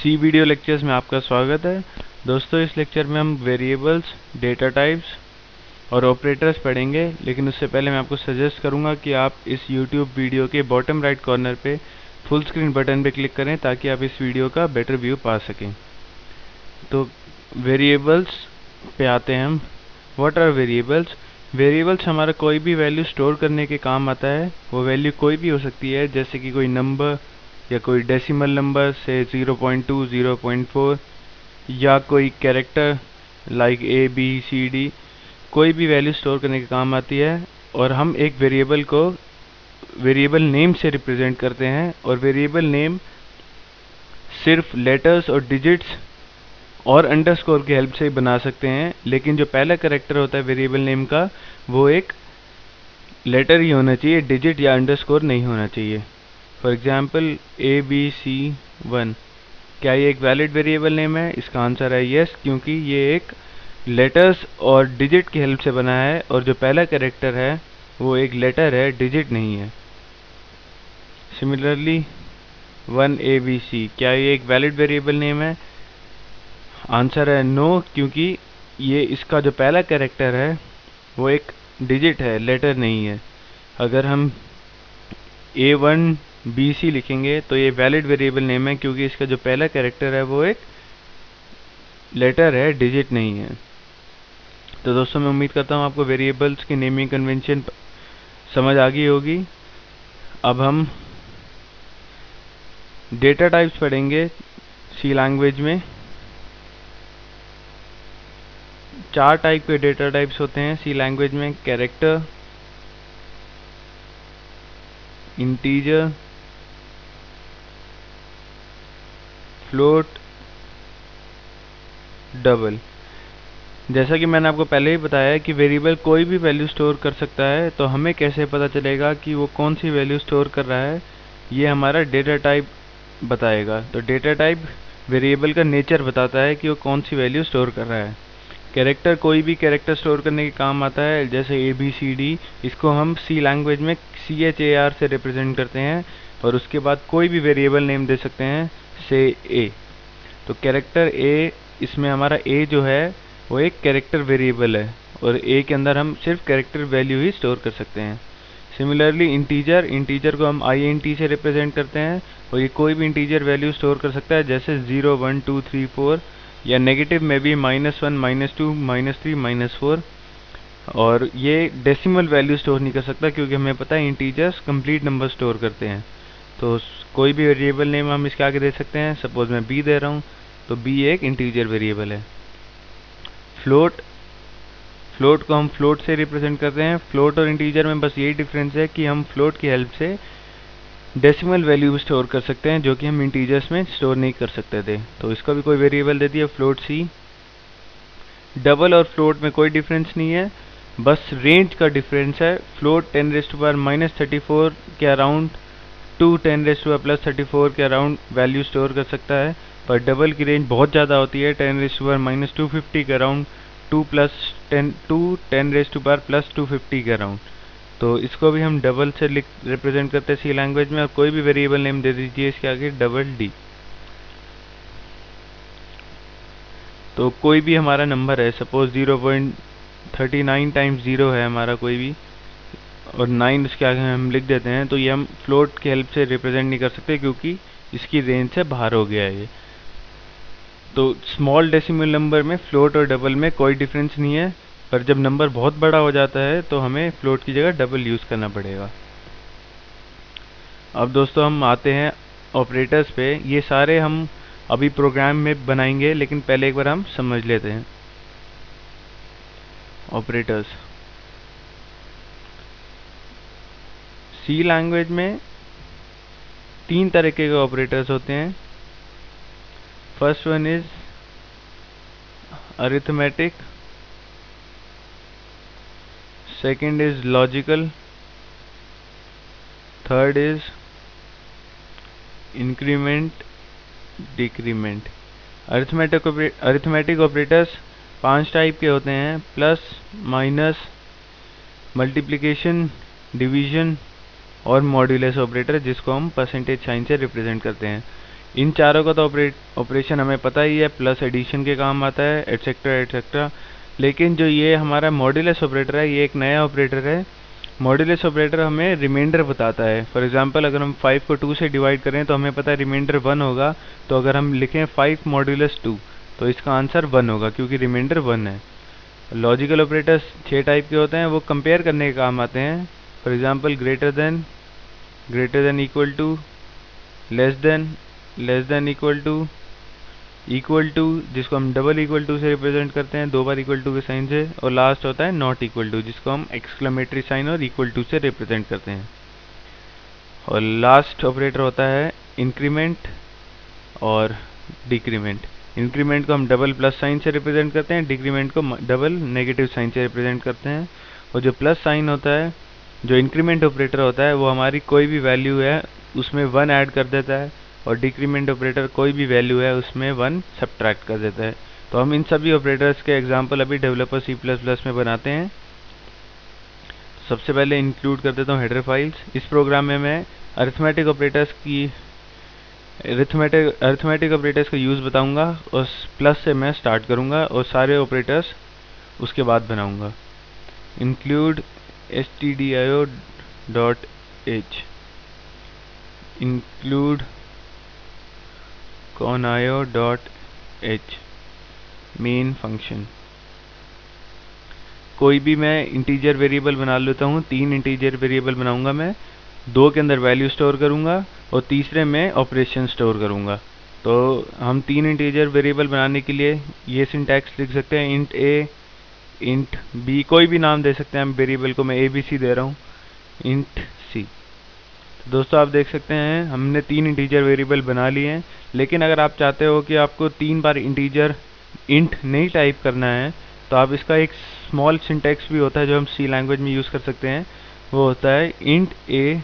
सी video lectures में आपका स्वागत है। दोस्तों, इस लेक्चर में हम वेरिएबल्स, डेटा टाइप्स और ऑपरेटर्स पढ़ेंगे, लेकिन उससे पहले मैं आपको सजेस्ट करूंगा कि आप इस यूट्यूब वीडियो के बॉटम राइट कॉर्नर पे फुल स्क्रीन बटन पे क्लिक करें ताकि आप इस वीडियो का बेटर व्यू पा सकें। तो वेरिएबल्स पे आते हैं हम। What are variables? वेरिएबल्स हमारा कोई भी वैल्यू स्टोर करने के काम आता है। वो वैल्यू कोई भी हो सकती है, जैसे कि कोई नंबर या कोई डेसिमल नंबर से 0.2, 0.4 या कोई character like A B C D, कोई भी वैल्यू स्टोर करने के काम आती है। और हम एक वेरिएबल को वेरिएबल नेम से रिप्रेजेंट करते हैं, और वेरिएबल नेम सिर्फ लेटर्स और डिजिट्स और अंडरस्कोर की हेल्प से ही बना सकते हैं। लेकिन जो पहला कैरेक्टर होता है वेरिएबल नेम का, वो एक लेटर ही होना चाहिए, डिजिट या अंडरस्कोर नहीं होना चाहिए। फॉर एग्जाम्पल ABC1, क्या ये एक वैलिड वेरिएबल नेम है? इसका आंसर है यस, क्योंकि ये एक लेटर्स और डिजिट की हेल्प से बना है, और जो पहला कैरेक्टर है वो एक लेटर है, डिजिट नहीं है। सिमिलरली 1ABC, क्या ये एक वैलिड वेरिएबल नेम है? आंसर है नो, क्योंकि ये इसका जो पहला कैरेक्टर है वो एक डिजिट है, लेटर नहीं है। अगर हम A1BC लिखेंगे तो ये वैलिड वेरिएबल नेम है, क्योंकि इसका जो पहला कैरेक्टर है वो एक लेटर है, डिजिट नहीं है। तो दोस्तों, मैं उम्मीद करता हूँ आपको वेरिएबल्स की नेमिंग कन्वेंशन समझ आ गई होगी। अब हम डेटा टाइप्स पढ़ेंगे सी लैंग्वेज में। 4 टाइप के डेटा टाइप्स होते हैं सी लैंग्वेज में: कैरेक्टर, इंटीजर, फ्लोट, डबल। जैसा कि मैंने आपको पहले ही बताया कि वेरिएबल कोई भी वैल्यू स्टोर कर सकता है, तो हमें कैसे पता चलेगा कि वो कौन सी वैल्यू स्टोर कर रहा है? ये हमारा डेटा टाइप बताएगा। तो डेटा टाइप वेरिएबल का नेचर बताता है कि वो कौन सी वैल्यू स्टोर कर रहा है। कैरेक्टर कोई भी कैरेक्टर स्टोर करने के काम आता है, जैसे ABCD। इसको हम सी लैंग्वेज में CHAR से रिप्रेजेंट करते हैं, और उसके बाद कोई भी वेरिएबल नेम दे सकते हैं, से A। तो कैरेक्टर A, इसमें हमारा A जो है वो एक कैरेक्टर वेरिएबल है, और A के अंदर हम सिर्फ कैरेक्टर वैल्यू ही स्टोर कर सकते हैं। सिमिलरली इंटीजर को हम INT से रिप्रेजेंट करते हैं, और ये कोई भी इंटीजर वैल्यू स्टोर कर सकता है, जैसे 0, 1, 2, 3, 4, या नेगेटिव में भी -1, -2, -3, -4। और ये डेसिमल वैल्यू स्टोर नहीं कर सकता, क्योंकि हमें पता है इंटीजर्स कंप्लीट नंबर स्टोर करते हैं। तो कोई भी वेरिएबल नेम हम इसके आगे दे सकते हैं। सपोज मैं B दे रहा हूँ, तो B एक इंटीजर वेरिएबल है। फ्लोट को हम फ्लोट से रिप्रेजेंट करते हैं। फ्लोट और इंटीजर में बस यही डिफरेंस है कि हम फ्लोट की हेल्प से डेसिमल वैल्यू स्टोर कर सकते हैं, जो कि हम इंटीजर्स में स्टोर नहीं कर सकते थे। तो इसका भी कोई वेरिएबल दे दिया, फ्लोट C। डबल और फ्लोट में कोई डिफरेंस नहीं है, बस रेंज का डिफरेंस है। फ्लोट 10⁻⁻34 के अराउंड टू 10⁻+34 के अराउंड वैल्यू स्टोर कर सकता है, पर डबल की रेंज बहुत ज़्यादा होती है, 10⁻⁻250 के अराउंड, 10⁻+250 के अराउंड। तो इसको भी हम डबल से रिप्रेजेंट करते हैं सी लैंग्वेज में। और कोई भी वेरिएबल नेम दे दीजिए इसके आगे, D। तो कोई भी हमारा नंबर है, सपोज 0.39 टाइम्स 0 है हमारा कोई भी, और 9 इसके आगे हम लिख देते हैं, तो ये हम फ्लोट की हेल्प से रिप्रेजेंट नहीं कर सकते, क्योंकि इसकी रेंज से बाहर हो गया है ये। तो स्मॉल डेसिमल नंबर में फ्लोट और डबल में कोई डिफरेंस नहीं है, पर जब नंबर बहुत बड़ा हो जाता है तो हमें फ्लोट की जगह डबल यूज़ करना पड़ेगा। अब दोस्तों, हम आते हैं ऑपरेटर्स पे। ये सारे हम अभी प्रोग्राम में बनाएंगे, लेकिन पहले एक बार हम समझ लेते हैं ऑपरेटर्स। सी लैंग्वेज में 3 तरीके के ऑपरेटर्स होते हैं। First one is arithmetic, second is logical, third is increment, decrement. Arithmetic operators 5 type के होते हैं: प्लस, माइनस, मल्टीप्लिकेशन, डिवीजन और मॉड्यूलस ऑपरेटर, जिसको हम परसेंटेज साइन से रिप्रेजेंट करते हैं। इन चारों का तो ऑपरेशन हमें पता ही है, प्लस एडिशन के काम आता है, एटसेट्रा एटसेट्रा। लेकिन जो ये हमारा मॉड्यूलस ऑपरेटर है, ये एक नया ऑपरेटर है। मॉड्यूलस ऑपरेटर हमें रिमाइंडर बताता है। फॉर एग्जांपल अगर हम 5 को 2 से डिवाइड करें तो हमें पता है रिमाइंडर 1 होगा। तो अगर हम लिखें 5 मॉड्यूलस 2 तो इसका आंसर 1 होगा, क्योंकि रिमाइंडर 1 है। लॉजिकल ऑपरेटर्स 6 टाइप के होते हैं, वो कंपेयर करने के काम आते हैं। For example greater than, equal to, less than equal to, जिसको हम डबल इक्वल टू से रिप्रेजेंट करते हैं, 2 बार इक्वल टू के साइन से। और लास्ट होता है नॉट इक्वल टू, जिसको हम एक्सक्लेमेटरी साइन और इक्वल टू से रिप्रेजेंट करते हैं। और लास्ट ऑपरेटर होता है इंक्रीमेंट और डिक्रीमेंट। इंक्रीमेंट को हम डबल प्लस साइन से रिप्रेजेंट करते हैं, डिक्रीमेंट को डबल नेगेटिव साइन से रिप्रेजेंट करते हैं। और जो प्लस साइन होता है, जो इंक्रीमेंट ऑपरेटर होता है, वो हमारी कोई भी वैल्यू है उसमें 1 ऐड कर देता है। और डिक्रीमेंट ऑपरेटर कोई भी वैल्यू है उसमें 1 सब्ट्रैक्ट कर देता है। तो हम इन सभी ऑपरेटर्स के एग्जांपल अभी डेवलपर C++ में बनाते हैं। सबसे पहले इंक्लूड कर देता हूँ हेडर फाइल्स। इस प्रोग्राम में मैं अरिथमेटिक ऑपरेटर्स का यूज़ बताऊंगा, और प्लस से मैं स्टार्ट करूंगा और सारे ऑपरेटर्स उसके बाद बनाऊंगा। Include stdio.h, include conio.h, main function. कोई भी मैं इंटीजर वेरिएबल बना लेता हूँ। 3 इंटीजर वेरिएबल बनाऊंगा मैं, 2 के अंदर वैल्यू स्टोर करूंगा और तीसरे में ऑपरेशन स्टोर करूंगा। तो हम 3 इंटीजर वेरिएबल बनाने के लिए ये सिंटैक्स लिख सकते हैं, इंट a, इंट b, कोई भी नाम दे सकते हैं हम वेरिएबल को। मैं abc दे रहा हूँ, इंट c। तो दोस्तों आप देख सकते हैं हमने 3 इंटीजर वेरिएबल बना लिए हैं। लेकिन अगर आप चाहते हो कि आपको 3 बार इंटीजर इंट नहीं टाइप करना है, तो आप इसका एक स्मॉल सिंटैक्स भी होता है जो हम सी लैंग्वेज में यूज़ कर सकते हैं। वो होता है इंट a,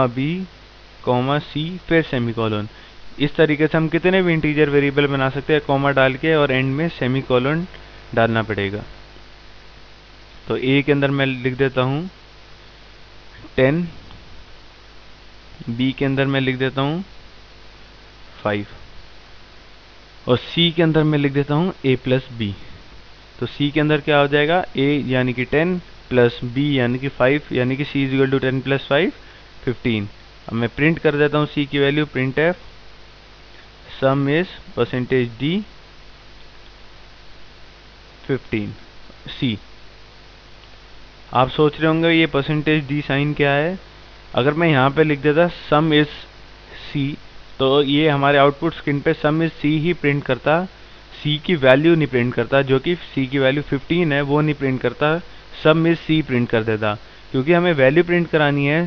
b, c, फिर सेमीकोलन। इस तरीके से हम कितने भी इंटीजर वेरिएबल बना सकते हैं कॉमा डाल के, और एंड में सेमीकोलन डालना पड़ेगा। तो a के अंदर मैं लिख देता हूँ 10, b के अंदर मैं लिख देता हूँ 5, और c के अंदर मैं लिख देता हूँ a प्लस b। तो c के अंदर क्या हो जाएगा, a यानी कि 10 प्लस b यानी कि 5, यानी कि c is equal to 10 plus 5 15। अब मैं प्रिंट कर देता हूँ c की value, print f some is percentage d 15 c। आप सोच रहे होंगे ये परसेंटेज d साइन क्या है। अगर मैं यहाँ पे लिख देता सम इज c, तो ये हमारे आउटपुट स्क्रीन पे सम इज c ही प्रिंट करता, c की वैल्यू नहीं प्रिंट करता। जो कि c की वैल्यू 15 है वो नहीं प्रिंट करता, सम इज c प्रिंट कर देता। क्योंकि हमें वैल्यू प्रिंट करानी है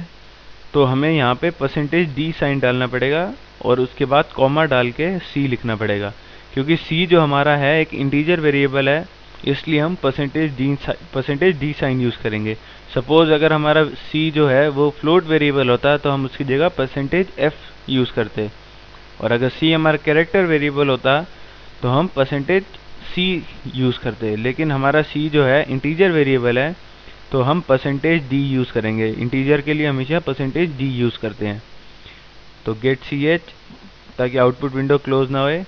तो हमें यहाँ पे परसेंटेज d साइन डालना पड़ेगा और उसके बाद कॉमा डाल के c लिखना पड़ेगा। क्योंकि c जो हमारा है एक इंटीजर वेरिएबल है, इसलिए हम परसेंटेज d साइन यूज़ करेंगे। सपोज अगर हमारा c जो है वो फ्लोट वेरिएबल होता तो हम उसकी जगह परसेंटेज f यूज़ करते, और अगर c हमारा कैरेक्टर वेरिएबल होता तो हम परसेंटेज c यूज़ करते। लेकिन हमारा c जो है इंटीजर वेरिएबल है, तो हम परसेंटेज d यूज़ करेंगे। इंटीजर के लिए हमेशा परसेंटेज d यूज़ करते हैं। तो गेट ch, ताकि आउटपुट विंडो क्लोज ना होए।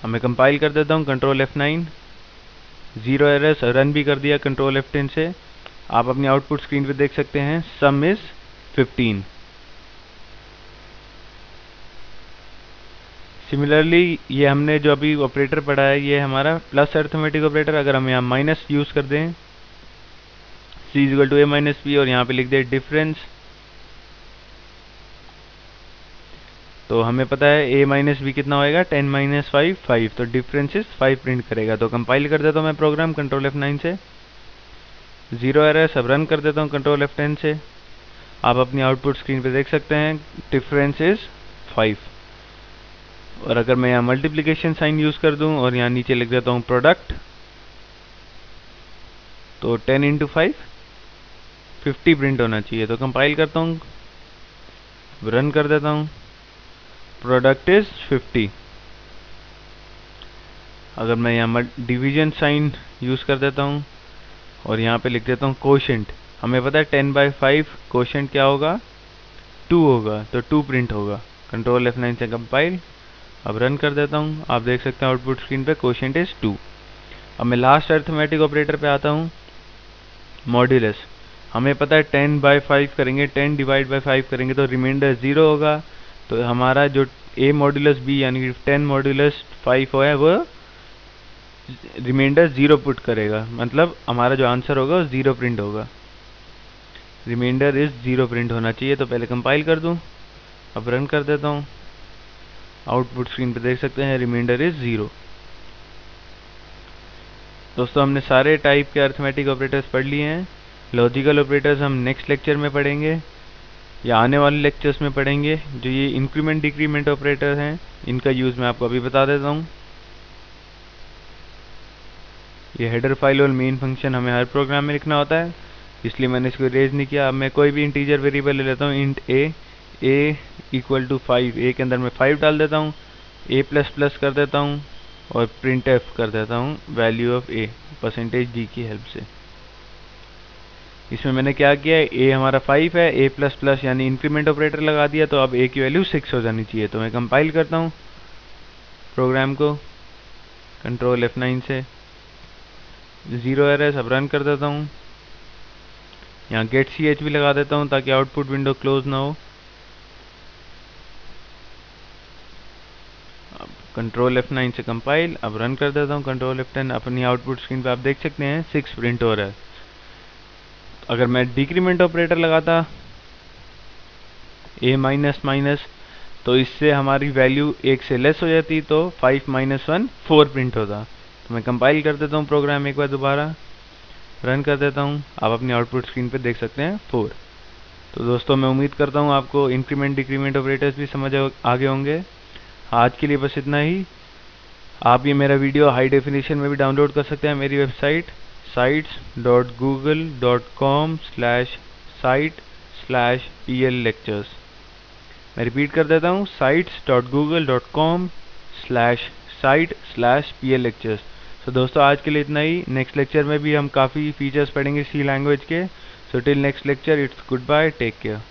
मैं कंपाइल कर देता हूँ, कंट्रोल F9, 0 एरर्स, रन भी कर दिया कंट्रोल F10 से। आप अपनी आउटपुट स्क्रीन पे देख सकते हैं सम इज 15। सिमिलरली ये हमने जो अभी ऑपरेटर पढ़ा है ये हमारा प्लस अरिथमेटिक ऑपरेटर। अगर हम यहाँ माइनस यूज़ कर दें, c equal to a minus b, और यहाँ पे लिख दे डिफरेंस, तो हमें पता है a माइनस बी कितना होएगा, 10 माइनस 5 5, तो डिफरेंस इज 5 प्रिंट करेगा। तो कंपाइल कर देता हूँ मैं प्रोग्राम कंट्रोल F9 से, 0 एरर। सब रन कर देता हूँ कंट्रोल F10 से। आप अपनी आउटपुट स्क्रीन पे देख सकते हैं डिफरेंस इज 5। और अगर मैं यहाँ मल्टीप्लिकेशन साइन यूज़ कर दूँ और यहाँ नीचे लिख देता हूँ प्रोडक्ट, तो 10 इंटू 5 50 प्रिंट होना चाहिए। तो कंपाइल करता हूँ, रन कर देता हूँ, प्रोडक्ट इज 50। अगर मैं यहाँ डिवीजन साइन यूज़ कर देता हूँ और यहाँ पे लिख देता हूँ कोशेंट, हमें पता है 10/5 कोशेंट क्या होगा, 2 होगा तो 2 प्रिंट होगा। कंट्रोल F9 से कंपाइल, अब रन कर देता हूँ। आप देख सकते हैं आउटपुट स्क्रीन पे क्वोशिएंट इज 2। अब मैं लास्ट अरिथमेटिक ऑपरेटर पे आता हूँ, मॉड्यूलस। हमें पता है 10/5 करेंगे, 10 डिवाइड बाय 5 करेंगे तो रिमाइंडर 0 होगा। तो हमारा जो a मॉड्यूलस b यानी कि 10 मॉड्यूलस 5 है वो रिमाइंडर 0 पुट करेगा, मतलब हमारा जो आंसर होगा वो 0 प्रिंट होगा। रिमाइंडर इज 0 प्रिंट होना चाहिए। तो पहले कंपाइल कर दूं, अब रन कर देता हूँ। आउटपुट स्क्रीन पे देख सकते हैं रिमाइंडर इज 0। दोस्तों हमने सारे टाइप के अरिथमेटिक ऑपरेटर्स पढ़ लिए हैं। लॉजिकल ऑपरेटर्स हम नेक्स्ट लेक्चर में पढ़ेंगे या आने वाले लेक्चर्स में पढ़ेंगे। जो ये इंक्रीमेंट डिक्रीमेंट ऑपरेटर हैं इनका यूज़ मैं आपको अभी बता देता हूँ। ये हेडर फाइल और मेन फंक्शन हमें हर प्रोग्राम में लिखना होता है, इसलिए मैंने इसको इरेज नहीं किया। अब मैं कोई भी इंटीजर वेरिएबल ले लेता हूँ, int a equal to 5, a के अंदर मैं 5 डाल देता हूँ, a++ कर देता हूँ और प्रिंट एफ कर देता हूँ वैल्यू ऑफ a %d की हेल्प से। इसमें मैंने क्या किया है, a हमारा 5 है, a++ यानी इंक्रीमेंट ऑपरेटर लगा दिया, तो अब a की वैल्यू 6 हो जानी चाहिए। तो मैं कंपाइल करता हूँ प्रोग्राम को कंट्रोल F9 से, 0 एरर। अब रन कर देता हूँ। यहाँ गेट ch भी लगा देता हूँ ताकि आउटपुट विंडो क्लोज ना हो। अब कंट्रोल F9 से कंपाइल, अब रन कर देता हूँ कंट्रोल F10। अपनी आउटपुट स्क्रीन पे आप देख सकते हैं 6 प्रिंट हो रहा है। अगर मैं डिक्रीमेंट ऑपरेटर लगाता a तो इससे हमारी वैल्यू 1 से लेस हो जाती, तो 5 - 1 4 प्रिंट होता। तो मैं कंपाइल कर देता हूँ प्रोग्राम एक बार दोबारा, रन कर देता हूँ। आप अपनी आउटपुट स्क्रीन पे देख सकते हैं 4। तो दोस्तों मैं उम्मीद करता हूँ आपको इंक्रीमेंट डिक्रीमेंट ऑपरेटर्स भी समझ आ गए होंगे। आज के लिए बस इतना ही। आप ये मेरा वीडियो हाई डेफिनेशन में भी डाउनलोड कर सकते हैं मेरी वेबसाइट sites.google.com/site/pllectures। मैं रिपीट कर देता हूँ, sites.google.com/site/pllectures। तो दोस्तों आज के लिए इतना ही। नेक्स्ट लेक्चर में भी हम काफ़ी फीचर्स पढ़ेंगे सी लैंग्वेज के। So till next lecture, it's good bye, take care.